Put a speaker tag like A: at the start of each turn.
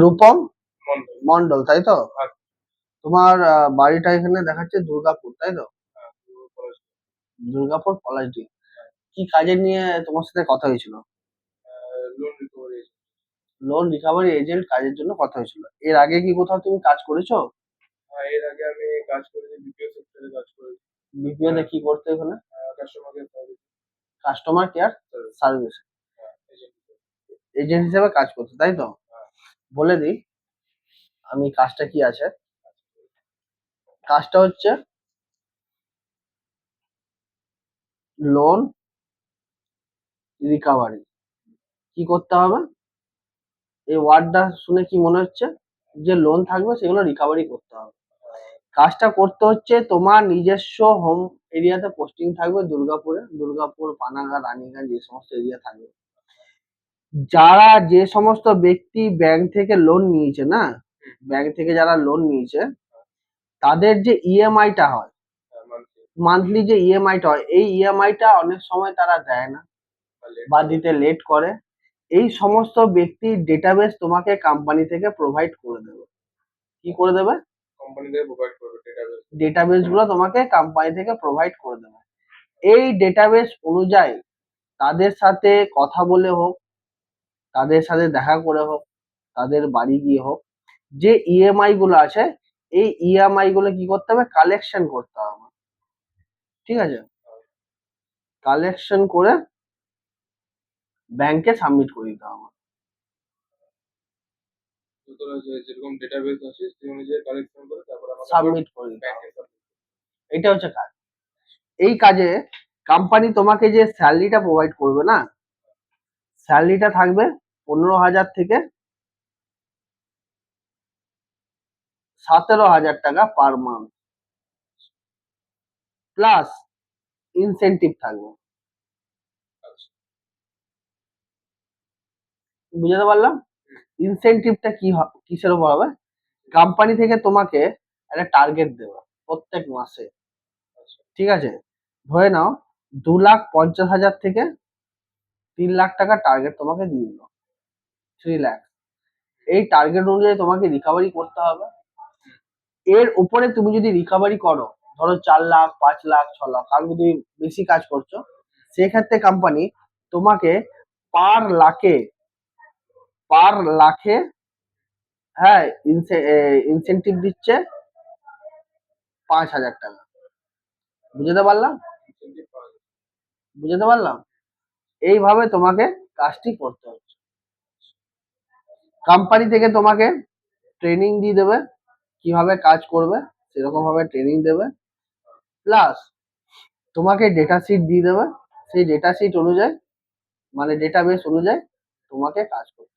A: রূপম
B: মন্ডল।
A: মন্ডল, তাই তো?
B: আচ্ছা।
A: তোমার বাড়িটা এখানে দেখাচ্ছে দুর্গাপুর, তাই তো?
B: হ্যাঁ, পুরো কলেজ।
A: দুর্গাপুর পলাশডি। কি কাজের নিয়ে তোমার সাথে কথা হয়েছিল?
B: Loan recovery.
A: Loan recovery agent কাজের জন্য কথা হয়েছিল। এর আগে কি কোথাও তুমি কাজ করেছো?
B: হ্যাঁ, এর আগে আমি কাজ করেছি, বিপিও সেক্টরে কাজ করেছি।
A: বিপিও তে কি করতে ওখানে?
B: Customer care service.
A: Customer care service
B: হ্যাঁ, এজেন্ট।
A: এজেন্ট হিসেবে কাজ করতে, তাই তো?
B: হ্যাঁ।
A: বলে দিই আমি কাজটা কি আছে। কাজটা হচ্ছে লোন রিকভারি। কি করতে হবে? এই ওয়ার্ডটা শুনে কি মনে হচ্ছে? যে লোন থাকবে সেগুলো রিকভারি করতে হবে। কাজটা করতে হচ্ছে তোমার নিজস্ব হোম এরিয়াতে পোস্টিং থাকবে দুর্গাপুরে, দুর্গাপুর, পানাগড়, রানীগঞ্জ, যে সমস্ত এরিয়া থাকবে। যারা যে সমস্ত ব্যক্তি ব্যাংক থেকে লোন নিয়েছে না, ব্যাংক থেকে যারা লোন নিয়েছে তাদের যে ইএমআইটা হয়, মান্থলি যে ইএমআইটা হয়, এই ইএমআইটা অনেক সময় তারা দেয় না বা দিতে লেট করে। এই সমস্ত ব্যক্তির ডেটাবেস তোমাকে কোম্পানি থেকে প্রোভাইড করে দেবে। কি করে দেবে?
B: কোম্পানি থেকে প্রোভাইড করবে ডেটাবেস।
A: ডেটাবেস গুলো তোমাকে কোম্পানি থেকে প্রোভাইড করে দেবে। এই ডেটাবেস অনুযায়ী তাদের সাথে কথা বলে হোক, তাদের সাথে দেখা করে হোক, তাদের বাড়ি গিয়ে হোক, যে ইএমআই গুলো আছে এই ইএমআই গুলো কি করতে হবে? কালেকশন করতে হবে। ঠিক আছে? কালেকশন করে ব্যাংকে সাবমিট করে দিতে হবে।
B: যেরকম ডেটাবেস আছে সেই অনুযায়ী কালেকশন করে তারপর আমাকে
A: সাবমিট করে দিতে হবে।
B: ব্যাংকে সাবমিট।
A: এটা হচ্ছে কাজ। এই কাজে কোম্পানি তোমাকে যে স্যালারিটা প্রোভাইড করবে না, স্যালারিটা থাকবে 15,000 থেকে 17,000 টাকা পার মান্থ, প্লাস ইনসেনটিভ থাকবে। বুঝতে পারলাম? ইনসেনটিভটা কিসের উপর হবে? কোম্পানি থেকে তোমাকে একটা টার্গেট দেবে প্রত্যেক মাসে। ঠিক আছে? ধরে নাও 2,50,000 থেকে 3 লাখ টাকা টার্গেট তোমাকে দিয়ে দিল, 3 লাখ। এই টার্গেট অনুযায়ী তোমাকে রিকভারি করতে হবে। এর উপরে তুমি যদি রিকভারি করো, ধরো 4 লাখ, 5 লাখ, 6 লাখ, আর যদি বেশি কাজ করছো, সেক্ষেত্রে কোম্পানি তোমাকে পার লাখে হ্যাঁ ইনসেনটিভ দিচ্ছে 5,000 টাকা। বুঝতে পারলাম? বুঝতে পারলাম? এইভাবে তোমাকে কাজটি করতে হচ্ছে। কোম্পানি থেকে তোমাকে ট্রেনিং দিয়ে দেবে, কিভাবে কাজ করবে সেরকম ভাবে ট্রেনিং দেবে, প্লাস তোমাকে ডেটা শিট দিয়ে দেবে। সেই ডেটা শিট অনুযায়ী, মানে ডেটাবেস অনুযায়ী তোমাকে কাজ করতে